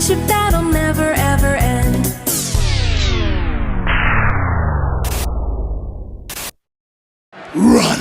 friendship that'll never ever end. Run!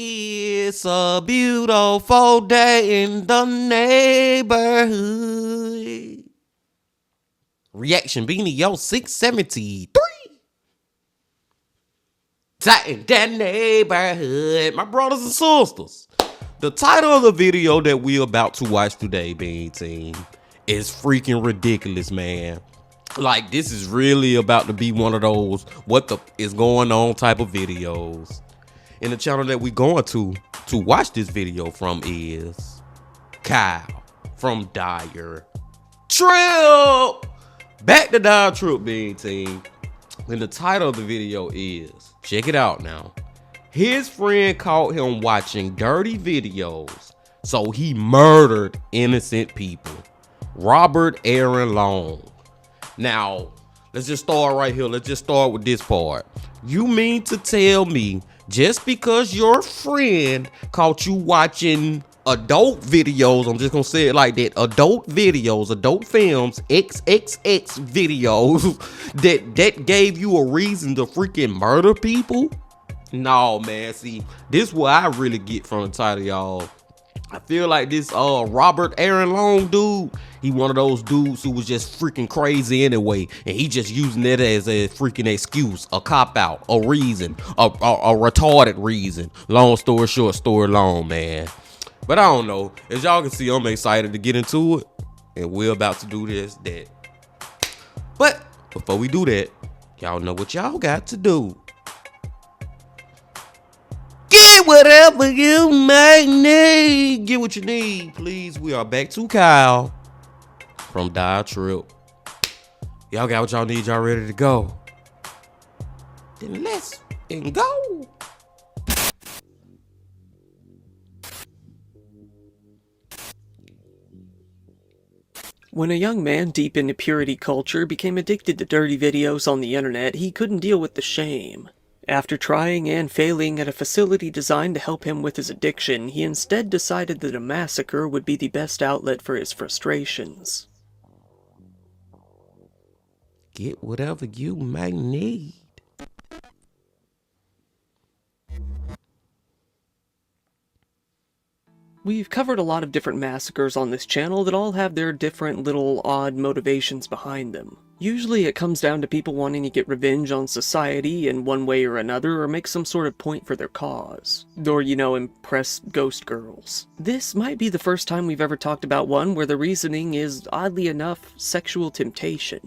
It's a beautiful day in the neighborhood. Reaction Beanie Yo 673. Titan that neighborhood. My brothers and sisters. The title of the video that we're about to watch today, Beanie Team, is freaking ridiculous, man. Like, this is really about to be one of those what the is going on type of videos. And the channel that we're going to watch this video from is Kyle from Dire Trip. Back to Dire Trip, Beanie Team. And the title of the video is, check it out now. His friend caught him watching dirty videos, so he murdered innocent people. Robert Aaron Long. Now, let's just start right here. Let's just start with this part. You mean to tell me just because your friend caught you watching adult videos, I'm just gonna say it like that, adult videos, adult films, XXX videos, that gave you a reason to freaking murder people? No, man, see, this is what I really get from the title, y'all. I feel like this Robert Aaron Long dude, he one of those dudes who was just freaking crazy anyway, and he just using it as a freaking excuse, a cop-out, a reason, a retarded reason. Long story short, story long, man. But I don't know. As y'all can see, I'm excited to get into it, and we're about to do that. But before we do that, y'all know what y'all got to do. Get whatever you may need. Get what you need, please. We are back to Kyle from Dire Trip. Y'all got what y'all need. Y'all ready to go? Then let's go. When a young man deep into purity culture became addicted to dirty videos on the internet, he couldn't deal with the shame. After trying and failing at a facility designed to help him with his addiction, he instead decided that a massacre would be the best outlet for his frustrations. Get whatever you may need. We've covered a lot of different massacres on this channel that all have their different little odd motivations behind them. Usually it comes down to people wanting to get revenge on society in one way or another, or make some sort of point for their cause. Or, you know, impress ghost girls. This might be the first time we've ever talked about one where the reasoning is, oddly enough, sexual temptation.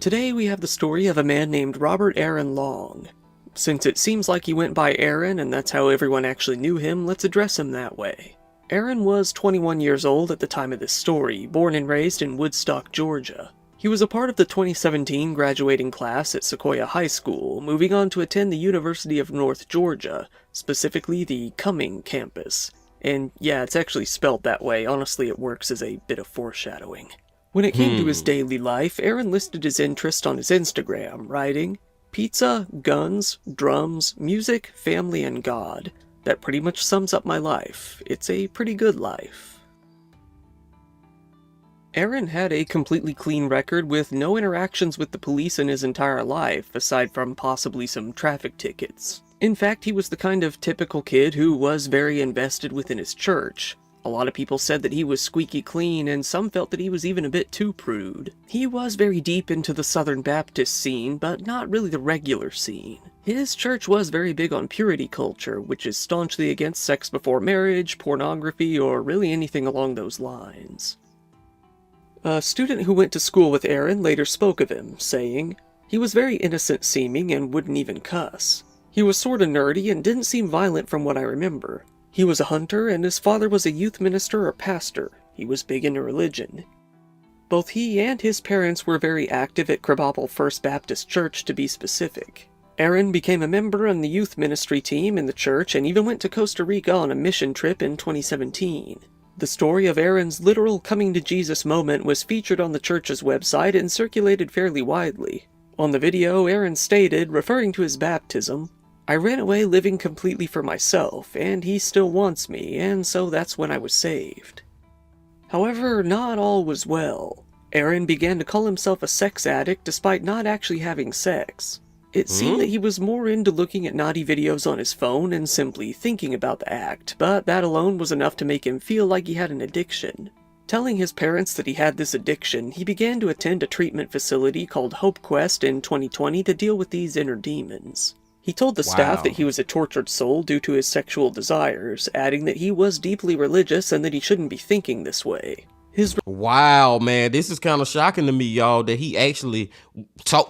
Today we have the story of a man named Robert Aaron Long. Since it seems like he went by Aaron and that's how everyone actually knew him, let's address him that way. Aaron was 21 years old at the time of this story, born and raised in Woodstock, Georgia. He was a part of the 2017 graduating class at Sequoia High School, moving on to attend the University of North Georgia, specifically the Cumming campus. And yeah, it's actually spelled that way. Honestly, it works as a bit of foreshadowing. When it came to his daily life, Aaron listed his interest on his Instagram, writing, "Pizza, guns, drums, music, family, and God. That pretty much sums up my life. It's a pretty good life." Aaron had a completely clean record with no interactions with the police in his entire life, aside from possibly some traffic tickets. In fact, he was the kind of typical kid who was very invested within his church. A lot of people said that he was squeaky clean, and some felt that he was even a bit too prude. He was very deep into the Southern Baptist scene, but not really the regular scene. His church was very big on purity culture, which is staunchly against sex before marriage, pornography, or really anything along those lines. A student who went to school with Aaron later spoke of him, saying, "He was very innocent-seeming and wouldn't even cuss. He was sorta nerdy and didn't seem violent from what I remember. He was a hunter, and his father was a youth minister or pastor. He was big into religion. Both he and his parents were very active at Krabappel First Baptist Church, to be specific. Aaron became a member on the youth ministry team in the church and even went to Costa Rica on a mission trip in 2017. The story of Aaron's literal coming to Jesus moment was featured on the church's website and circulated fairly widely. On the video, Aaron stated, referring to his baptism, "I ran away living completely for myself, and he still wants me, and so that's when I was saved." However, not all was well. Aaron began to call himself a sex addict despite not actually having sex. It seemed that he was more into looking at naughty videos on his phone and simply thinking about the act, but that alone was enough to make him feel like he had an addiction. Telling his parents that he had this addiction, he began to attend a treatment facility called Hope Quest in 2020 to deal with these inner demons. He told the staff that he was a tortured soul due to his sexual desires, adding that he was deeply religious and that he shouldn't be thinking this way. Wow, man, this is kind of shocking to me, y'all, that he actually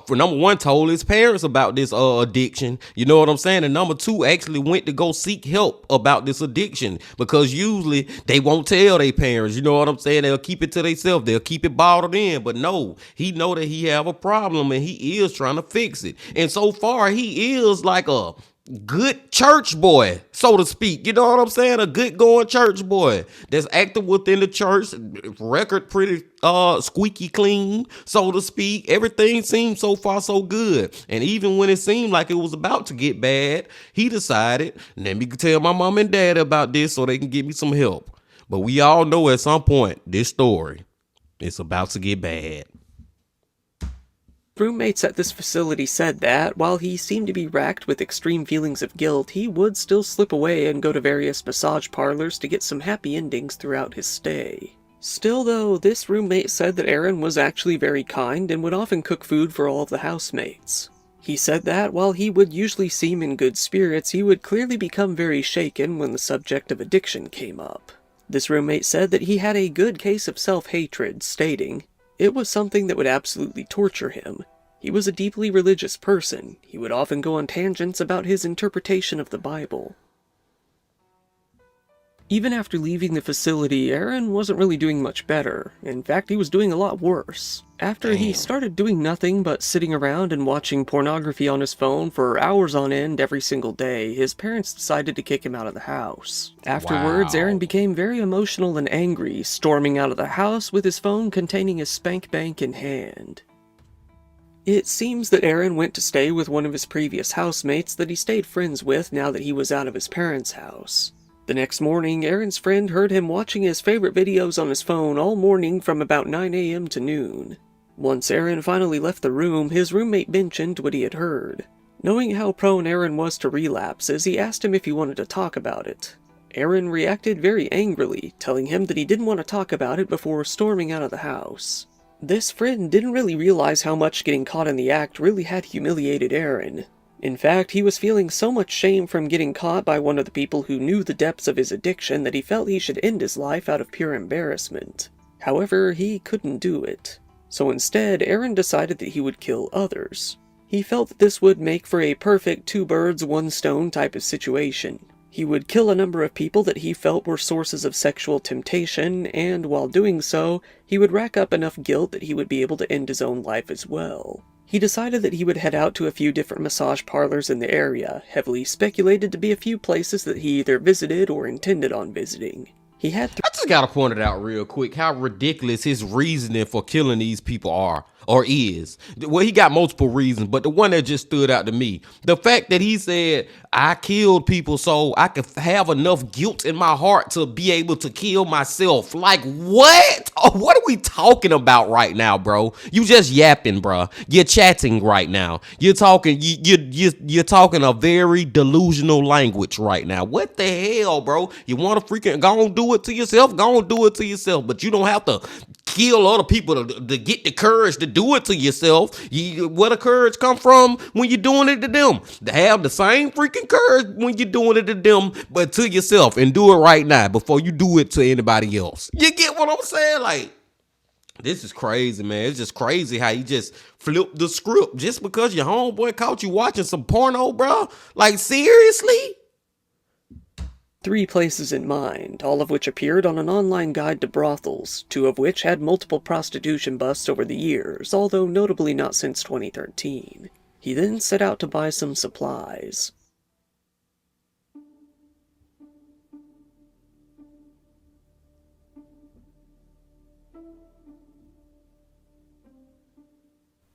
for number one, told his parents about this addiction. You know what I'm saying? And number two, actually went to go seek help about this addiction, because usually they won't tell their parents. You know what I'm saying? They'll keep it to themselves. They'll keep it bottled in. But no, he know that he have a problem and he is trying to fix it. And so far, he is like a good church boy, so to speak. You know what I'm saying? A good going church boy that's active within the church. Record pretty squeaky clean, so to speak. Everything seems so far so good. And even when it seemed like it was about to get bad, he decided, let me tell my mom and dad about this so they can give me some help. But we all know at some point this story, it's about to get bad. Roommates at this facility said that, while he seemed to be racked with extreme feelings of guilt, he would still slip away and go to various massage parlors to get some happy endings throughout his stay. Still though, this roommate said that Aaron was actually very kind and would often cook food for all of the housemates. He said that, while he would usually seem in good spirits, he would clearly become very shaken when the subject of addiction came up. This roommate said that he had a good case of self-hatred, stating, "It was something that would absolutely torture him. He was a deeply religious person. He would often go on tangents about his interpretation of the Bible." Even after leaving the facility, Aaron wasn't really doing much better. In fact, he was doing a lot worse. After he started doing nothing but sitting around and watching pornography on his phone for hours on end every single day, his parents decided to kick him out of the house. Afterwards, Aaron became very emotional and angry, storming out of the house with his phone containing his spank bank in hand. It seems that Aaron went to stay with one of his previous housemates that he stayed friends with now that he was out of his parents' house. The next morning, Aaron's friend heard him watching his favorite videos on his phone all morning from about 9 a.m. to noon. Once Aaron finally left the room, his roommate mentioned what he had heard. Knowing how prone Aaron was to relapses, he asked him if he wanted to talk about it. Aaron reacted very angrily, telling him that he didn't want to talk about it before storming out of the house. This friend didn't really realize how much getting caught in the act really had humiliated Aaron. In fact, he was feeling so much shame from getting caught by one of the people who knew the depths of his addiction that he felt he should end his life out of pure embarrassment. However, he couldn't do it. So instead, Aaron decided that he would kill others. He felt that this would make for a perfect two birds, one stone type of situation. He would kill a number of people that he felt were sources of sexual temptation, and while doing so, he would rack up enough guilt that he would be able to end his own life as well. He decided that he would head out to a few different massage parlors in the area, heavily speculated to be a few places that he either visited or intended on visiting. I just gotta point it out real quick how ridiculous his reasoning for killing these people are, or is. Well, he got multiple reasons, but the one that just stood out to me, the fact that he said, I killed people so I could have enough guilt in my heart to be able to kill myself. Like, what? Oh, what are we talking about right now, bro? You just yapping, bro. You're chatting right now. You're talking, you're talking a very delusional language right now. What the hell, bro? You want to freaking go and do it to yourself? Go and do it to yourself, but you don't have to kill other people to get the courage to do it to yourself. Where the courage come from when you're doing it to them? To have the same freaking courage when you're doing it to them, but to yourself, and do it right now before you do it to anybody else. You get what I'm saying? Like, This is crazy, man. It's just crazy how you just flipped the script just because your homeboy caught you watching some porno, bro. Like, seriously? 3 places in mind, all of which appeared on an online guide to brothels, 2 of which had multiple prostitution busts over the years, although notably not since 2013. He then set out to buy some supplies.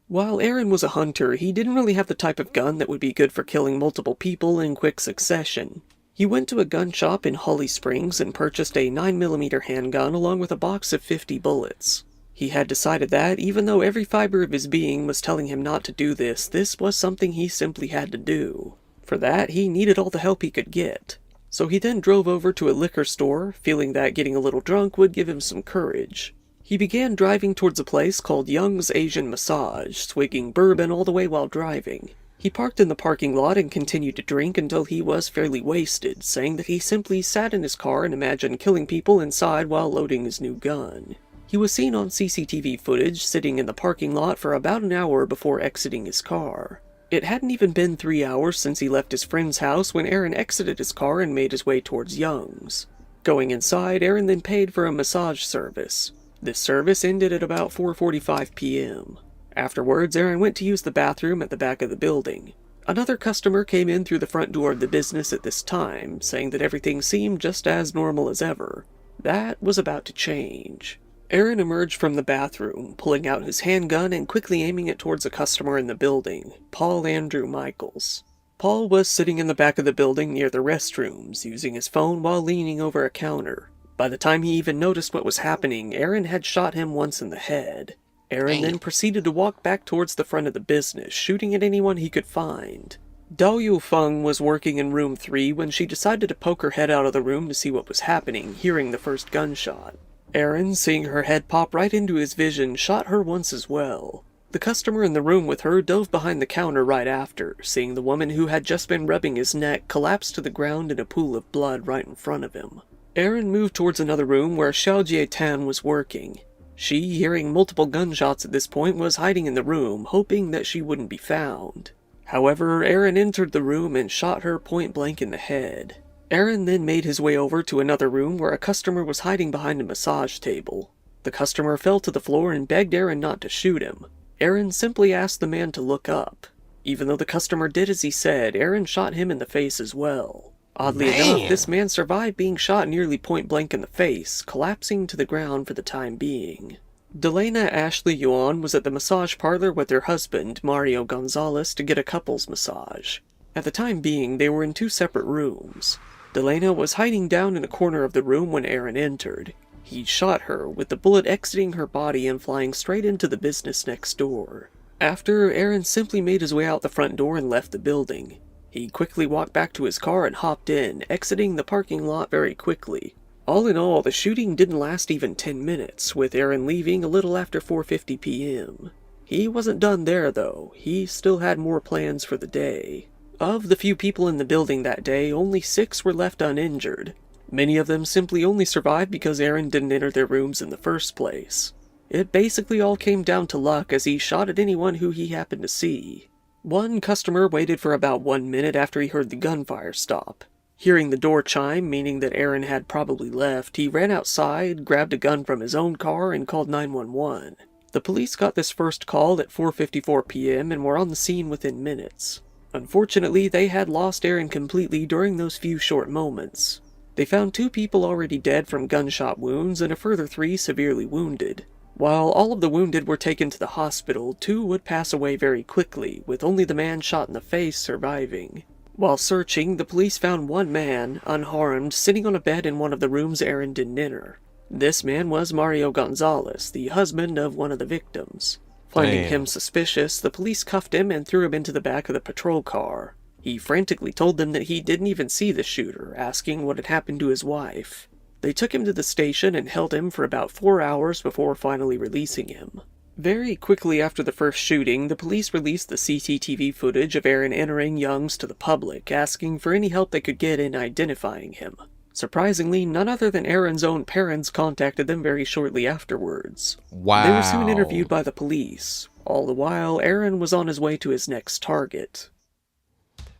While Aaron was a hunter, he didn't really have the type of gun that would be good for killing multiple people in quick succession. He went to a gun shop in Holly Springs and purchased a 9mm handgun along with a box of 50 bullets. He had decided that, even though every fiber of his being was telling him not to do this, this was something he simply had to do. For that, he needed all the help he could get. So he then drove over to a liquor store, feeling that getting a little drunk would give him some courage. He began driving towards a place called Young's Asian Massage, swigging bourbon all the way while driving. He parked in the parking lot and continued to drink until he was fairly wasted, saying that he simply sat in his car and imagined killing people inside while loading his new gun. He was seen on CCTV footage sitting in the parking lot for about an hour before exiting his car. It hadn't even been 3 hours since he left his friend's house when Aaron exited his car and made his way towards Young's. Going inside, Aaron then paid for a massage service. This service ended at about 4:45 p.m. Afterwards, Aaron went to use the bathroom at the back of the building. Another customer came in through the front door of the business at this time, saying that everything seemed just as normal as ever. That was about to change. Aaron emerged from the bathroom, pulling out his handgun and quickly aiming it towards a customer in the building, Paul Andrew Michaels. Paul was sitting in the back of the building near the restrooms, using his phone while leaning over a counter. By the time he even noticed what was happening, Aaron had shot him once in the head. Aaron then proceeded to walk back towards the front of the business, shooting at anyone he could find. Dao Yufeng was working in room 3 when she decided to poke her head out of the room to see what was happening, hearing the first gunshot. Aaron, seeing her head pop right into his vision, shot her once as well. The customer in the room with her dove behind the counter right after, seeing the woman who had just been rubbing his neck collapse to the ground in a pool of blood right in front of him. Aaron moved towards another room where Xiao Jie-tan was working. She, hearing multiple gunshots at this point, was hiding in the room, hoping that she wouldn't be found. However, Aaron entered the room and shot her point blank in the head. Aaron then made his way over to another room where a customer was hiding behind a massage table. The customer fell to the floor and begged Aaron not to shoot him. Aaron simply asked the man to look up. Even though the customer did as he said, Aaron shot him in the face as well. Oddly enough, this man survived being shot nearly point blank in the face, collapsing to the ground for the time being. Delana Ashley Yuan was at the massage parlor with her husband, Mario Gonzalez, to get a couple's massage. At the time being, they were in 2 separate rooms. Delana was hiding down in a corner of the room when Aaron entered. He shot her, with the bullet exiting her body and flying straight into the business next door. After, Aaron simply made his way out the front door and left the building. He quickly walked back to his car and hopped in, exiting the parking lot very quickly. All in all, the shooting didn't last even 10 minutes, with Aaron leaving a little after 4:50 p.m. He wasn't done there, though. He still had more plans for the day. Of the few people in the building that day, only 6 were left uninjured. Many of them simply only survived because Aaron didn't enter their rooms in the first place. It basically all came down to luck as he shot at anyone who he happened to see. One customer waited for about 1 minute after he heard the gunfire stop. Hearing the door chime, meaning that Aaron had probably left, he ran outside, grabbed a gun from his own car, and called 911. The police got this first call at 4:54 p.m. and were on the scene within minutes. Unfortunately, they had lost Aaron completely during those few short moments. They found 2 people already dead from gunshot wounds and a further 3 severely wounded. While all of the wounded were taken to the hospital, 2 would pass away very quickly, with only the man shot in the face surviving. While searching, the police found one man, unharmed, sitting on a bed in one of the rooms Aaron didn't enter. This man was Mario Gonzalez, the husband of one of the victims. Finding him suspicious, the police cuffed him and threw him into the back of the patrol car. He frantically told them that he didn't even see the shooter, asking what had happened to his wife. They took him to the station and held him for about 4 hours before finally releasing him. Very quickly after the first shooting, the police released the CCTV footage of Aaron entering Young's to the public, asking for any help they could get in identifying him. Surprisingly, none other than Aaron's own parents contacted them very shortly afterwards. Wow. They were soon interviewed by the police. All the while, Aaron was on his way to his next target.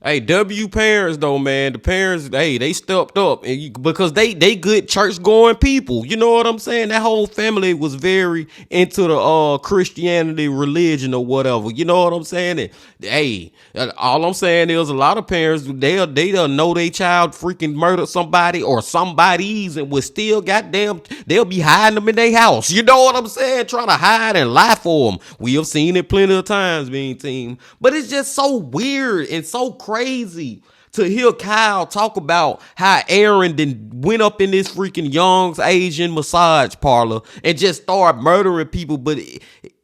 Hey, W parents though, man. The parents, hey, they stepped up because they good church going people. You know what I'm saying? That whole family was very into the Christianity religion or whatever. You know what I'm saying? And, hey, all I'm saying is a lot of parents they'll know their child freaking murdered somebody or somebody's and will still goddamn they'll be hiding them in their house. You know what I'm saying? Trying to hide and lie for them. We have seen it plenty of times, being team. But it's just so weird and so crazy to hear Kyle talk about how Aaron then went up in this freaking Young's Asian massage parlor and just started murdering people. But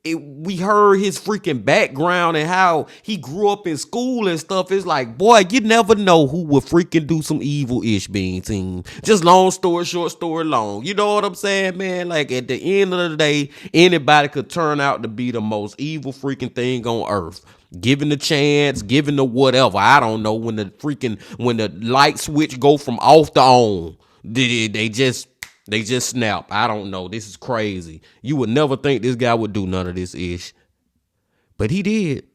we heard his freaking background and how he grew up in school and stuff. It's like, boy, you never know who will freaking do some evil-ish, being team. Just long story short, story long. You know what I'm saying, man? Like, at the end of the day, anybody could turn out to be the most evil freaking thing on earth. Given the chance, given the whatever. I don't know, when the light switch go from off to on, they just snap. I don't know. This is crazy. You would never think this guy would do none of this ish. But he did.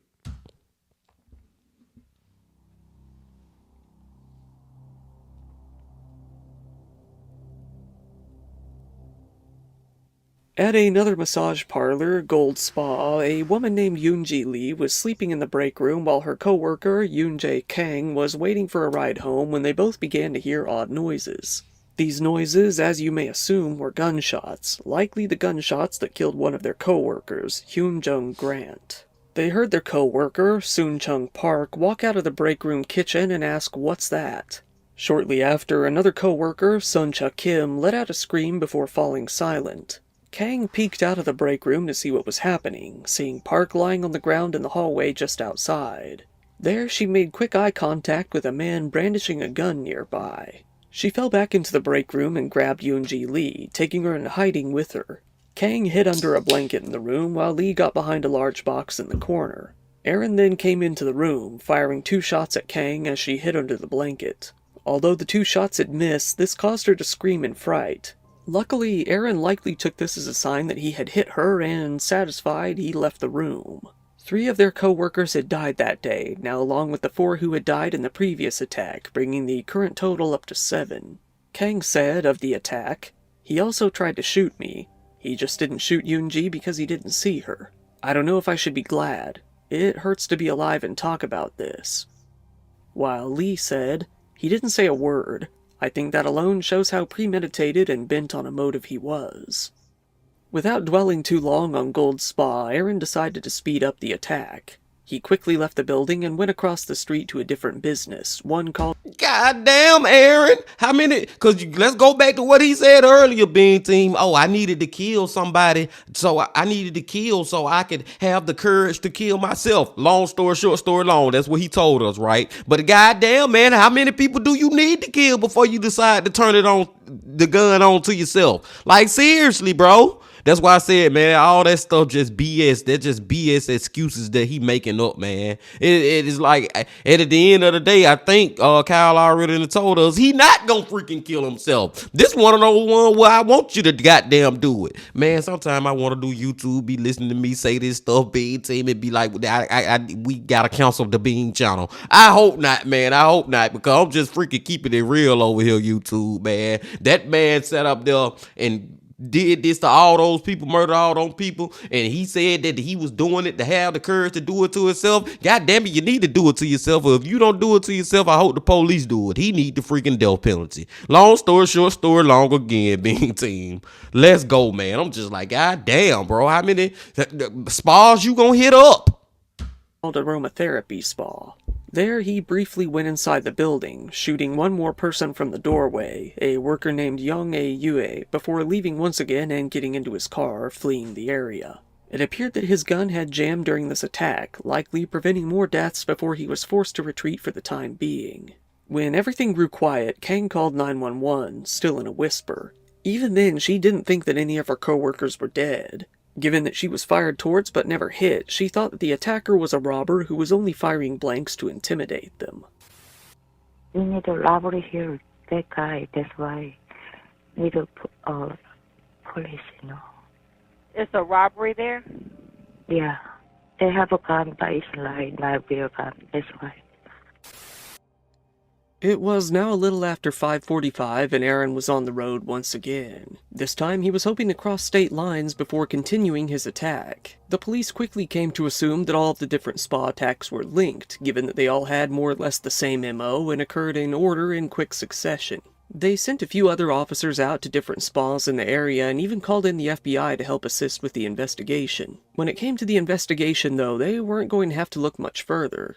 At another massage parlor, Gold Spa, a woman named Yoonji Lee was sleeping in the break room while her co-worker, Yoonjae Kang, was waiting for a ride home when they both began to hear odd noises. These noises, as you may assume, were gunshots, likely the gunshots that killed one of their co-workers, Hyun Jung Grant. They heard their co-worker, Soon Chung Park, walk out of the break room kitchen and ask, "What's that?" Shortly after, another co-worker, Sun Cha Kim, let out a scream before falling silent. Kang peeked out of the break room to see what was happening, seeing Park lying on the ground in the hallway just outside. There, she made quick eye contact with a man brandishing a gun nearby. She fell back into the break room and grabbed Yoonji Lee, taking her into hiding with her. Kang hid under a blanket in the room while Lee got behind a large box in the corner. Aaron then came into the room, firing 2 shots at Kang as she hid under the blanket. Although the 2 shots had missed, this caused her to scream in fright. Luckily, Aaron likely took this as a sign that he had hit her, and satisfied, he left the room. 3 of their co-workers had died that day, now along with the 4 who had died in the previous attack, bringing the current total up to 7. Kang said of the attack, "He also tried to shoot me. He just didn't shoot Yoonji because he didn't see her. I don't know if I should be glad. It hurts to be alive and talk about this." While Lee said, "He didn't say a word. I think that alone shows how premeditated and bent on a motive he was." Without dwelling too long on Gold Spa, Aaron decided to speed up the attack. He quickly left the building and went across the street to a different business, one called... Goddamn, Aaron. How many? Because let's go back to what he said earlier, being team. Oh, I needed to kill somebody. So I needed to kill so I could have the courage to kill myself. Long story short, story long. That's what he told us, right? But goddamn, man, how many people do you need to kill before you decide to turn the gun on to yourself? Like, seriously, bro. That's why I said, man, all that stuff just BS. That's just BS excuses that he making up, man. It is like, at the end of the day, I think Kyle already told us he not gonna freaking kill himself. This one of those ones where I want you to goddamn do it. Man, sometimes I want to do YouTube, be listening to me say this stuff, Bean Team, and be like, we gotta cancel the Bean channel. I hope not, man. I hope not, because I'm just freaking keeping it real over here, YouTube, man. That man sat up there and did this to all those people, murdered all those people, and he said that he was doing it to have the courage to do it to himself. God damn it, you need to do it to yourself. Or if you don't do it to yourself, I hope the police do it. He need the freaking death penalty. Long story short, story long again, being team. Let's go, man. I'm just like, God damn, bro. How many spas you gonna hit up? Called Aromatherapy Spa. There, he briefly went inside the building, shooting one more person from the doorway, a worker named Young A. Yue, before leaving once again and getting into his car, fleeing the area. It appeared that his gun had jammed during this attack, likely preventing more deaths before he was forced to retreat for the time being. When everything grew quiet, Kang called 911, still in a whisper. Even then, she didn't think that any of her co-workers were dead. Given that she was fired towards but never hit, she thought that the attacker was a robber who was only firing blanks to intimidate them. We need a robbery here. that guy. That's why need a police, It's a robbery there? Yeah, they have a gun, but it's like not real gun. That's why. It was now a little after 5:45 and Aaron was on the road once again. This time he was hoping to cross state lines before continuing his attack. The police quickly came to assume that all of the different spa attacks were linked, given that they all had more or less the same MO and occurred in order in quick succession. They sent a few other officers out to different spas in the area and even called in the FBI to help assist with the investigation. When it came to the investigation, though, they weren't going to have to look much further.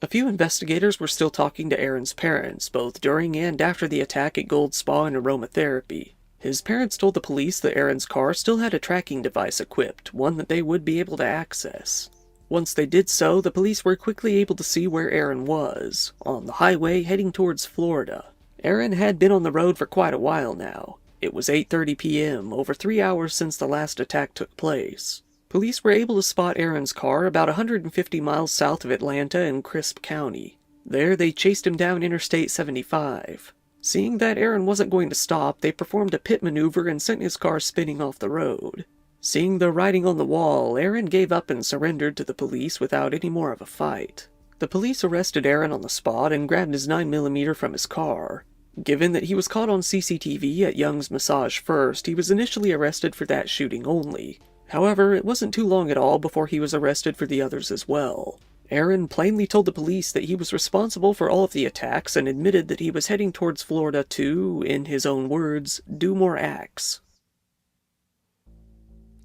A few investigators were still talking to Aaron's parents, both during and after the attack at Gold Spa and Aromatherapy. His parents told the police that Aaron's car still had a tracking device equipped, one that they would be able to access. Once they did so, the police were quickly able to see where Aaron was, on the highway heading towards Florida. Aaron had been on the road for quite a while now. It was 8:30 p.m., over 3 hours since the last attack took place. Police were able to spot Aaron's car about 150 miles south of Atlanta in Crisp County. There, they chased him down Interstate 75. Seeing that Aaron wasn't going to stop, they performed a pit maneuver and sent his car spinning off the road. Seeing the writing on the wall, Aaron gave up and surrendered to the police without any more of a fight. The police arrested Aaron on the spot and grabbed his 9mm from his car. Given that he was caught on CCTV at Young's Massage first, he was initially arrested for that shooting only. However, it wasn't too long at all before he was arrested for the others as well. Aaron plainly told the police that he was responsible for all of the attacks and admitted that he was heading towards Florida to, in his own words, do more acts.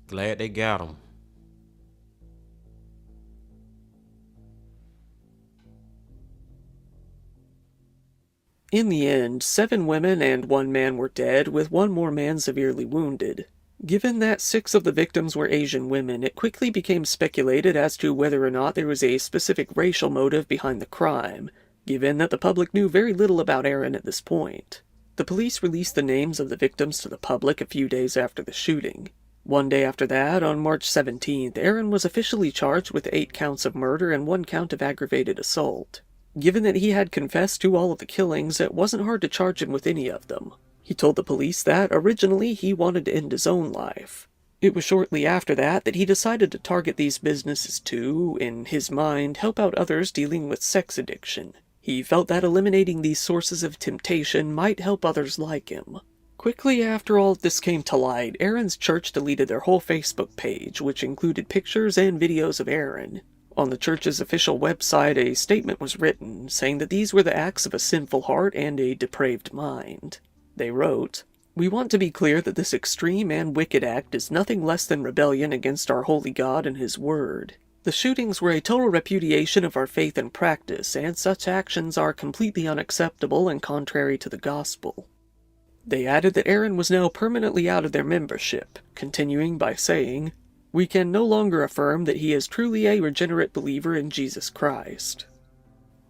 Glad they got him. In the end, 7 women and 1 man were dead, with 1 more man severely wounded. Given that 6 of the victims were Asian women, it quickly became speculated as to whether or not there was a specific racial motive behind the crime, given that the public knew very little about Aaron at this point. The police released the names of the victims to the public a few days after the shooting. One day after that, on March 17th, Aaron was officially charged with 8 counts of murder and 1 count of aggravated assault. Given that he had confessed to all of the killings, it wasn't hard to charge him with any of them. He told the police that, originally, he wanted to end his own life. It was shortly after that he decided to target these businesses to, in his mind, help out others dealing with sex addiction. He felt that eliminating these sources of temptation might help others like him. Quickly after all of this came to light, Aaron's church deleted their whole Facebook page, which included pictures and videos of Aaron. On the church's official website, a statement was written, saying that these were the acts of a sinful heart and a depraved mind. They wrote, "We want to be clear that this extreme and wicked act is nothing less than rebellion against our holy God and His Word. The shootings were a total repudiation of our faith and practice, and such actions are completely unacceptable and contrary to the gospel." They added that Aaron was now permanently out of their membership, continuing by saying, "We can no longer affirm that he is truly a regenerate believer in Jesus Christ."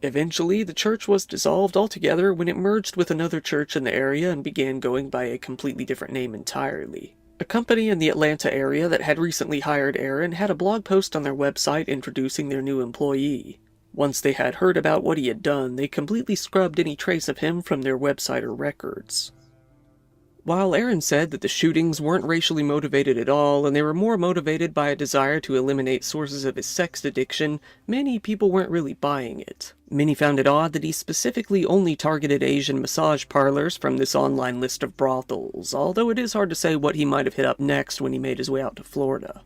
Eventually, the church was dissolved altogether when it merged with another church in the area and began going by a completely different name entirely. A company in the Atlanta area that had recently hired Aaron had a blog post on their website introducing their new employee. Once they had heard about what he had done, they completely scrubbed any trace of him from their website or records. While Aaron said that the shootings weren't racially motivated at all, and they were more motivated by a desire to eliminate sources of his sex addiction, many people weren't really buying it. Many found it odd that he specifically only targeted Asian massage parlors from this online list of brothels, although it is hard to say what he might have hit up next when he made his way out to Florida.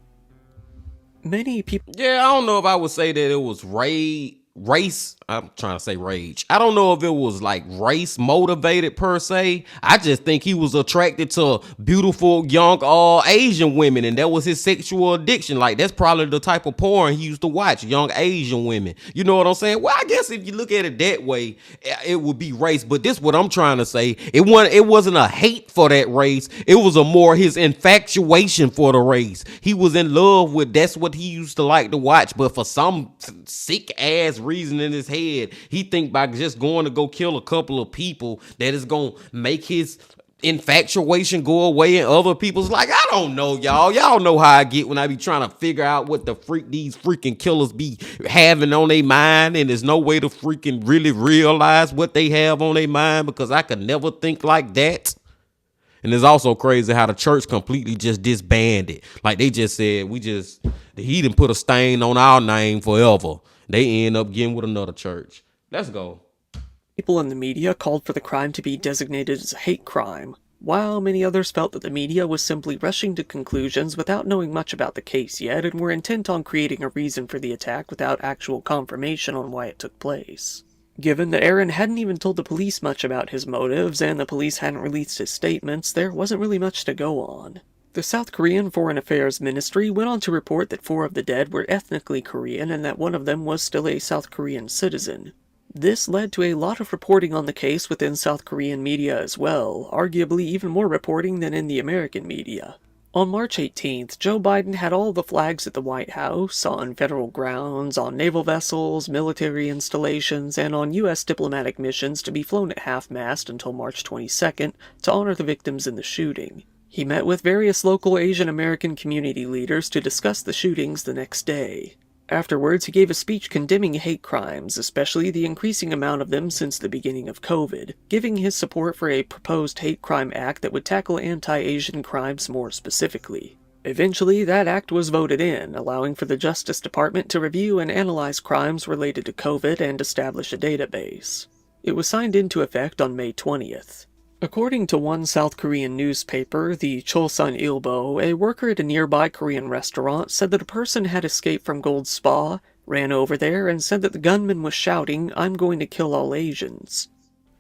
Many people... Yeah, I don't know if I would say that it was race. I'm trying to say rage. I don't know if it was like race motivated per se. I just think he was attracted to beautiful young Asian women, and that was his sexual addiction. Like, that's probably the type of porn he used to watch, young Asian women. You know what I'm saying? Well, I guess if you look at it that way, it would be race. But this is what I'm trying to say. It wasn't a hate for that race. It was a more his infatuation for the race. He was in love with, that's what he used to like to watch. But for some sick ass reason in his head, he think by just going to go kill a couple of people that is gonna make his infatuation go away and other people's like, I don't know, y'all. Y'all know how I get when I be trying to figure out what the freak these freaking killers be having on their mind, and there's no way to freaking really realize what they have on their mind because I could never think like that. And it's also crazy how the church completely just disbanded. Like they just said, he didn't put a stain on our name forever. They end up getting with another church. Let's go. People in the media called for the crime to be designated as a hate crime, while many others felt that the media was simply rushing to conclusions without knowing much about the case yet and were intent on creating a reason for the attack without actual confirmation on why it took place. Given that Aaron hadn't even told the police much about his motives and the police hadn't released his statements, there wasn't really much to go on. The South Korean Foreign Affairs Ministry went on to report that 4 of the dead were ethnically Korean and that one of them was still a South Korean citizen. This led to a lot of reporting on the case within South Korean media as well, arguably even more reporting than in the American media. On March 18th, Joe Biden had all the flags at the White House, on federal grounds, on naval vessels, military installations, and on U.S. diplomatic missions to be flown at half-mast until March 22nd to honor the victims in the shooting. He met with various local Asian American community leaders to discuss the shootings the next day. Afterwards, he gave a speech condemning hate crimes, especially the increasing amount of them since the beginning of COVID, giving his support for a proposed hate crime act that would tackle anti-Asian crimes more specifically. Eventually, that act was voted in, allowing for the Justice Department to review and analyze crimes related to COVID and establish a database. It was signed into effect on May 20th. According to one South Korean newspaper, the Chosun Ilbo, a worker at a nearby Korean restaurant said that a person had escaped from Gold Spa, ran over there, and said that the gunman was shouting, "I'm going to kill all Asians."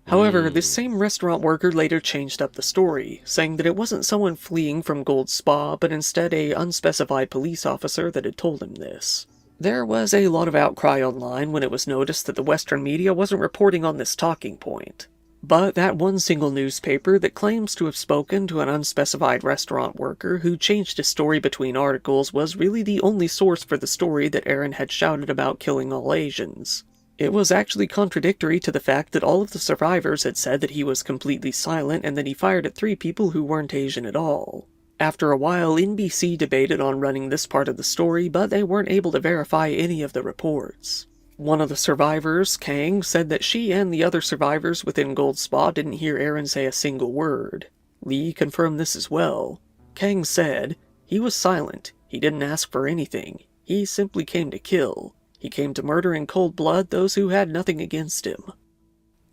However, this same restaurant worker later changed up the story, saying that it wasn't someone fleeing from Gold Spa, but instead a unspecified police officer that had told him this. There was a lot of outcry online when it was noticed that the Western media wasn't reporting on this talking point. But that one single newspaper that claims to have spoken to an unspecified restaurant worker who changed his story between articles was really the only source for the story that Aaron had shouted about killing all Asians. It was actually contradictory to the fact that all of the survivors had said that he was completely silent and that he fired at 3 people who weren't Asian at all. After a while, NBC debated on running this part of the story, but they weren't able to verify any of the reports. One of the survivors, Kang, said that she and the other survivors within Gold Spa didn't hear Aaron say a single word. Lee confirmed this as well. Kang said, "He was silent. He didn't ask for anything. He simply came to kill. He came to murder in cold blood those who had nothing against him."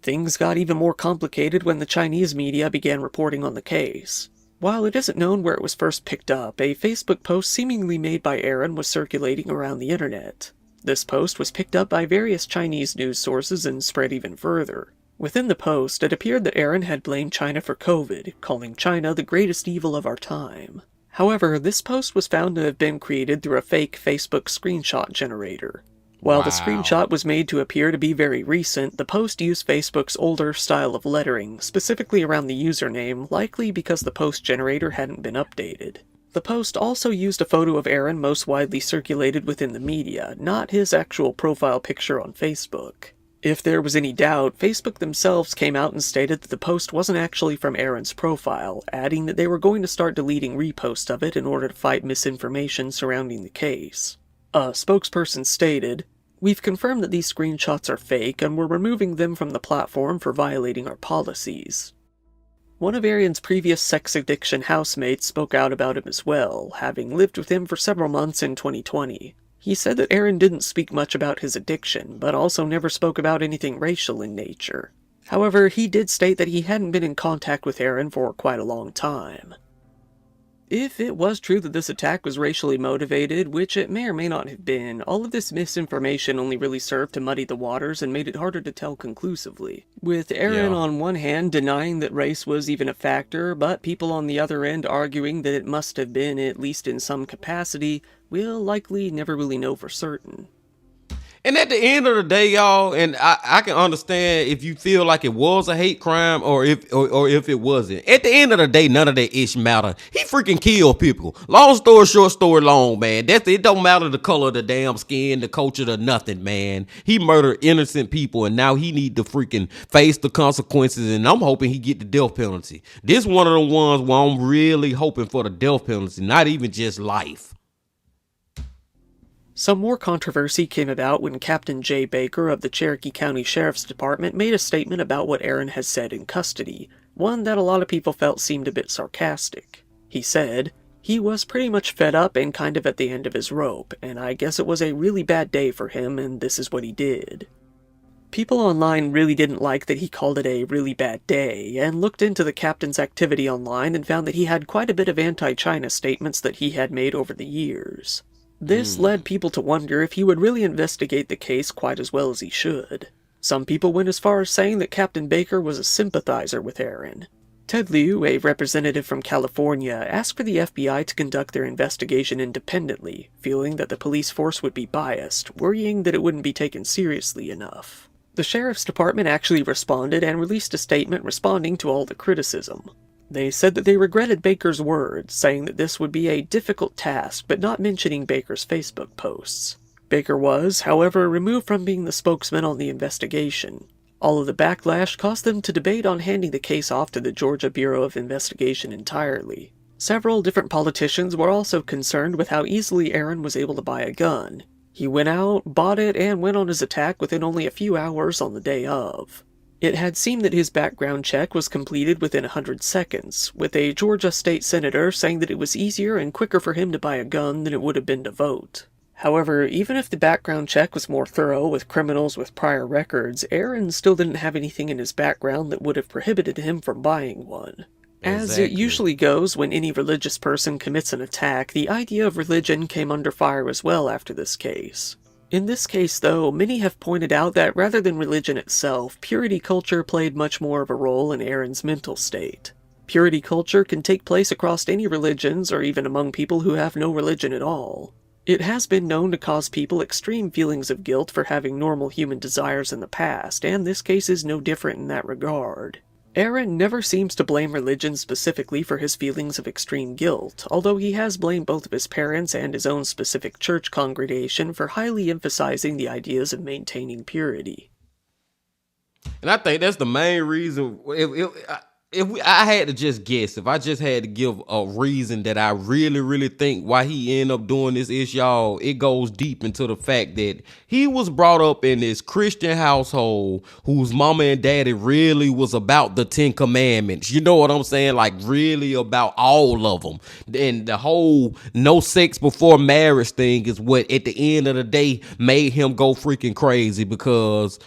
Things got even more complicated when the Chinese media began reporting on the case. While it isn't known where it was first picked up, a Facebook post seemingly made by Aaron was circulating around the internet. This post was picked up by various Chinese news sources and spread even further. Within the post, it appeared that Aaron had blamed China for COVID, calling China the greatest evil of our time. However, this post was found to have been created through a fake Facebook screenshot generator. While the screenshot was made to appear to be very recent, the post used Facebook's older style of lettering, specifically around the username, likely because the post generator hadn't been updated. The post also used a photo of Aaron most widely circulated within the media, not his actual profile picture on Facebook. If there was any doubt, Facebook themselves came out and stated that the post wasn't actually from Aaron's profile, adding that they were going to start deleting reposts of it in order to fight misinformation surrounding the case. A spokesperson stated, "We've confirmed that these screenshots are fake and we're removing them from the platform for violating our policies." One of Aaron's previous sex addiction housemates spoke out about him as well, having lived with him for several months in 2020. He said that Aaron didn't speak much about his addiction, but also never spoke about anything racial in nature. However, he did state that he hadn't been in contact with Aaron for quite a long time. If it was true that this attack was racially motivated, which it may or may not have been, all of this misinformation only really served to muddy the waters and made it harder to tell conclusively. With Aaron on one hand denying that race was even a factor, but people on the other end arguing that it must have been, at least in some capacity, we'll likely never really know for certain. And at the end of the day, y'all, and I can understand if you feel like it was a hate crime or if it wasn't. At the end of the day, none of that ish matter. He freaking killed people. Long story short, story long, man. It don't matter the color of the damn skin, the culture, the nothing, man. He murdered innocent people, and now he need to freaking face the consequences. And I'm hoping he get the death penalty. This one of the ones where I'm really hoping for the death penalty, not even just life. Some more controversy came about when Captain Jay Baker of the Cherokee County Sheriff's Department made a statement about what Aaron has said in custody, one that a lot of people felt seemed a bit sarcastic. He said, "He was pretty much fed up and kind of at the end of his rope, and I guess it was a really bad day for him, and this is what he did." People online really didn't like that he called it a really bad day, and looked into the captain's activity online and found that he had quite a bit of anti-China statements that he had made over the years. This led people to wonder if he would really investigate the case quite as well as he should. Some people went as far as saying that Captain Baker was a sympathizer with Aaron. Ted Liu, a representative from California, asked for the FBI to conduct their investigation independently, feeling that the police force would be biased, worrying that it wouldn't be taken seriously enough. The sheriff's department actually responded and released a statement responding to all the criticism. They said that they regretted Baker's words, saying that this would be a difficult task, but not mentioning Baker's Facebook posts. Baker was, however, removed from being the spokesman on the investigation. All of the backlash caused them to debate on handing the case off to the Georgia Bureau of Investigation entirely. Several different politicians were also concerned with how easily Aaron was able to buy a gun. He went out, bought it, and went on his attack within only a few hours on the day of. It had seemed that his background check was completed within 100 seconds, with a Georgia state senator saying that it was easier and quicker for him to buy a gun than it would have been to vote. However, even if the background check was more thorough with criminals with prior records, Aaron still didn't have anything in his background that would have prohibited him from buying one. As it usually goes when any religious person commits an attack, the idea of religion came under fire as well after this case. In this case, though, many have pointed out that rather than religion itself, purity culture played much more of a role in Aaron's mental state. Purity culture can take place across any religions or even among people who have no religion at all. It has been known to cause people extreme feelings of guilt for having normal human desires in the past, and this case is no different in that regard. Aaron never seems to blame religion specifically for his feelings of extreme guilt, although he has blamed both of his parents and his own specific church congregation for highly emphasizing the ideas of maintaining purity. And I think that's the main reason. I had to just guess, if I just had to give a reason that I really think why he ended up doing this is, y'all, it goes deep into the fact that he was brought up in this Christian household whose mama and daddy really was about the 10 Commandments. You know what I'm saying? Like really about all of them. And the whole no sex before marriage thing is what at the end of the day made him go freaking crazy, because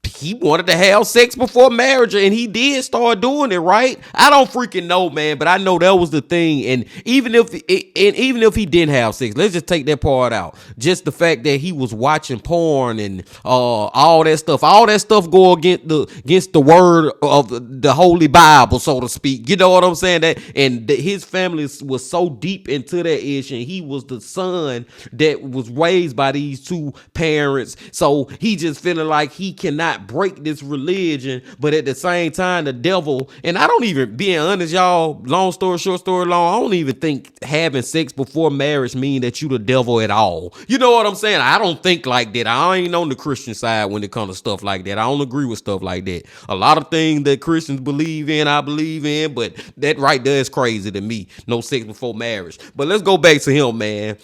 he wanted to have sex before marriage, and he did start doing it, right? I don't freaking know, man, but I know that was the thing. And even if he didn't have sex, let's just take that part out. Just the fact that he was watching porn and all that stuff go against the word of the Holy Bible, so to speak. You know what I'm saying? His family was so deep into that ish, and he was the son that was raised by these two parents, so he just feeling like he cannot break this religion, but at the same time the devil, and I don't even, being honest, y'all, long story short, story long, I don't even think having sex before marriage mean that you the devil at all. You know what I'm saying? I don't think like that. I ain't on the Christian side when it comes to stuff like that. I don't agree with stuff like that. A lot of things that Christians believe in, I believe in, but that right there is crazy to me. No sex before marriage. But let's go back to him, man.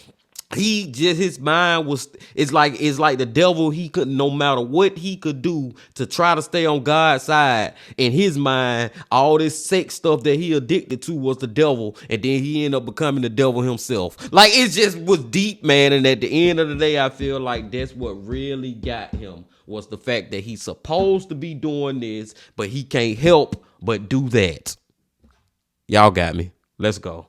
His mind it's like the devil. He could, no matter what he could do to try to stay on God's side, in his mind, all this sex stuff that he addicted to was the devil, and then he ended up becoming the devil himself. Like, it just was deep, man. And at the end of the day, I feel like that's what really got him, was the fact that he's supposed to be doing this, but he can't help but do that. Y'all got me. Let's go.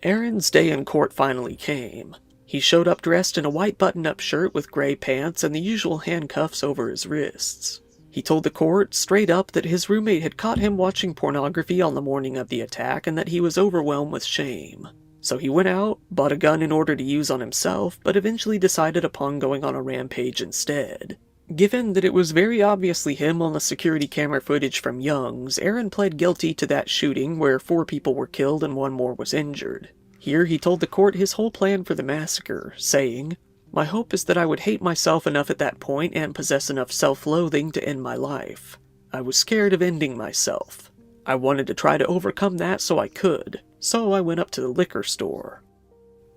Aaron's day in court finally came. He showed up dressed in a white button-up shirt with gray pants and the usual handcuffs over his wrists. He told the court straight up that his roommate had caught him watching pornography on the morning of the attack and that he was overwhelmed with shame. So he went out, bought a gun in order to use on himself, but eventually decided upon going on a rampage instead. Given that it was very obviously him on the security camera footage from Young's, Aaron pled guilty to that shooting where 4 people were killed and 1 more was injured. Here he told the court his whole plan for the massacre, saying, "My hope is that I would hate myself enough at that point and possess enough self-loathing to end my life. I was scared of ending myself. I wanted to try to overcome that so I could, so I went up to the liquor store."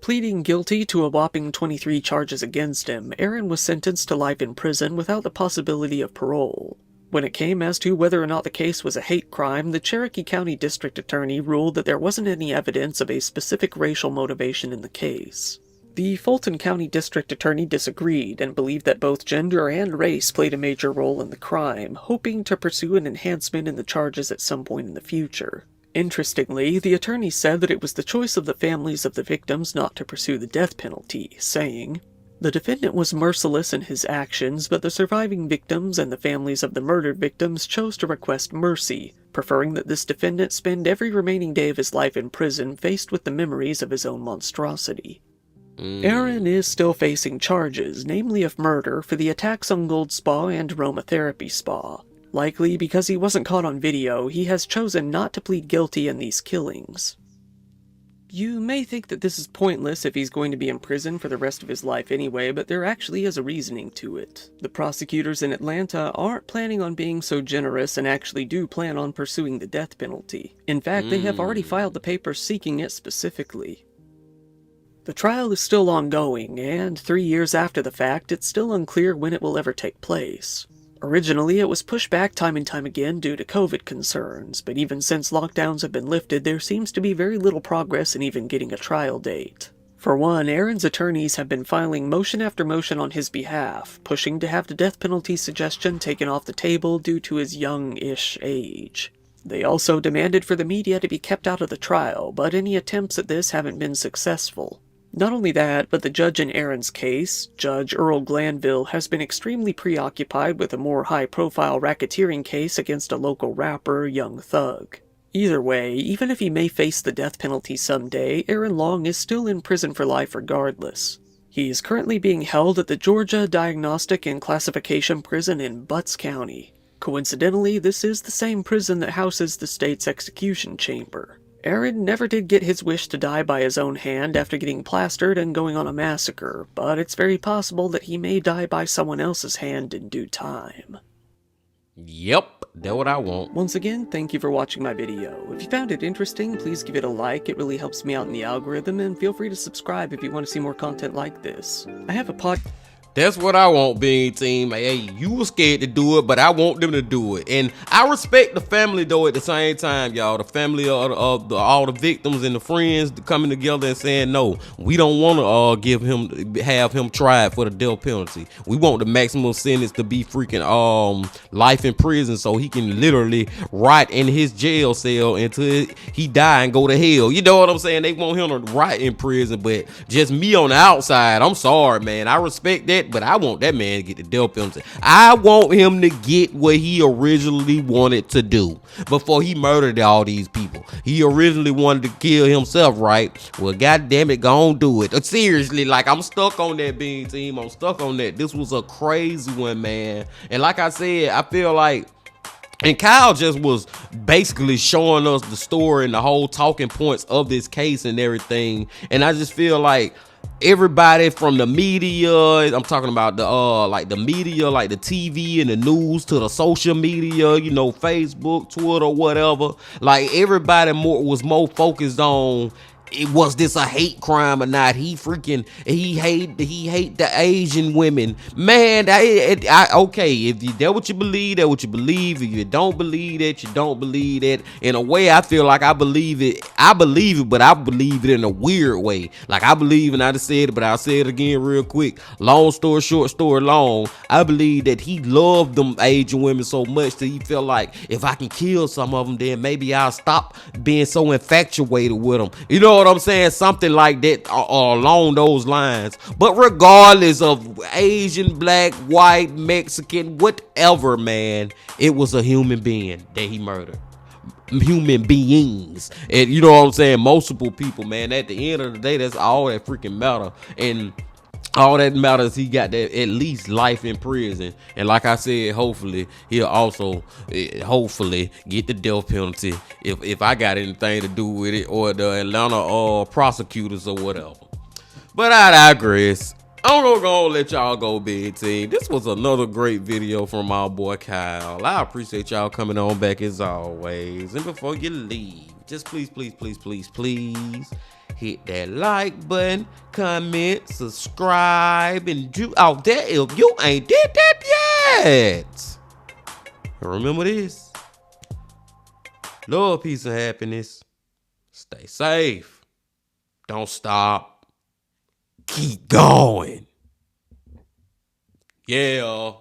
Pleading guilty to a whopping 23 charges against him, Aaron was sentenced to life in prison without the possibility of parole. When it came as to whether or not the case was a hate crime, the Cherokee County District Attorney ruled that there wasn't any evidence of a specific racial motivation in the case. The Fulton County District Attorney disagreed and believed that both gender and race played a major role in the crime, hoping to pursue an enhancement in the charges at some point in the future. Interestingly, the attorney said that it was the choice of the families of the victims not to pursue the death penalty, saying, "The defendant was merciless in his actions, but the surviving victims and the families of the murdered victims chose to request mercy, preferring that this defendant spend every remaining day of his life in prison faced with the memories of his own monstrosity." Aaron is still facing charges, namely of murder, for the attacks on Gold Spa and Aromatherapy Spa. Likely because he wasn't caught on video, he has chosen not to plead guilty in these killings. You may think that this is pointless if he's going to be in prison for the rest of his life anyway, but there actually is a reasoning to it. The prosecutors in Atlanta aren't planning on being so generous and actually do plan on pursuing the death penalty. In fact, they have already filed the papers seeking it specifically. The trial is still ongoing, and 3 years after the fact, it's still unclear when it will ever take place. Originally, it was pushed back time and time again due to COVID concerns, but even since lockdowns have been lifted, there seems to be very little progress in even getting a trial date. For one, Aaron's attorneys have been filing motion after motion on his behalf, pushing to have the death penalty suggestion taken off the table due to his young-ish age. They also demanded for the media to be kept out of the trial, but any attempts at this haven't been successful. Not only that, but the judge in Aaron's case, Judge Earl Glanville, has been extremely preoccupied with a more high-profile racketeering case against a local rapper, Young Thug. Either way, even if he may face the death penalty someday, Aaron Long is still in prison for life regardless. He is currently being held at the Georgia Diagnostic and Classification Prison in Butts County. Coincidentally, this is the same prison that houses the state's execution chamber. Aaron never did get his wish to die by his own hand after getting plastered and going on a massacre, but it's very possible that he may die by someone else's hand in due time. Yep, that's what I want. Once again, thank you for watching my video. If you found it interesting, please give it a like, it really helps me out in the algorithm, and feel free to subscribe if you want to see more content like this. I have a That's what I want, Bean Team. Hey, you were scared to do it, but I want them to do it. And I respect the family, though, at the same time, y'all. The family of all the victims and the friends coming together and saying, no, we don't want to have him tried for the death penalty. We want the maximum sentence to be freaking life in prison so he can literally rot in his jail cell until he die and go to hell. You know what I'm saying? They want him to rot in prison, but just me on the outside, I'm sorry, man. I respect that. But I want that man to get the death penalty. I want him to get what he originally wanted to do before he murdered all these people. He originally wanted to kill himself, right? Well, goddamn it, go on do it. Seriously, like, I'm stuck on that, Bean Team. I'm stuck on that. This was a crazy one, man. And like I said, I feel like, and Kyle just was basically showing us the story and the whole talking points of this case and everything. And I just feel like everybody from the media, I'm talking about the media, like the TV and the news, to the social media, you know, Facebook, Twitter, whatever, like everybody was more focused on, was this a hate crime or not? He hate the Asian women, man. Okay, if that what you believe, that what you believe. If you don't believe that, you don't believe that. In a way, I feel like I believe it, but I believe it in a weird way. Like, I believe, and I just said it, but I'll say it again real quick. Long story short, story long, I believe that he loved them Asian women so much that he felt like, if I can kill some of them, then maybe I'll stop being so infatuated with them. You know know what I'm saying? Something like that or along those lines. But regardless of Asian, black, white, Mexican, whatever, man, it was a human being that he murdered. Human beings. And you know what I'm saying? Multiple people, man. At the end of the day, that's all that freaking matter. And all that matters, he got that at least life in prison. And like I said, hopefully he'll also hopefully get the death penalty if I got anything to do with it, or the Atlanta prosecutors or whatever. But I digress. I'm gonna let y'all go, big team. This was another great video from our boy Kyle. I appreciate y'all coming on back as always. And before you leave, just please hit that like button, comment, subscribe, and do out there if you ain't did that yet. And remember this: love, peace, and happiness. Stay safe. Don't stop. Keep going. Yeah.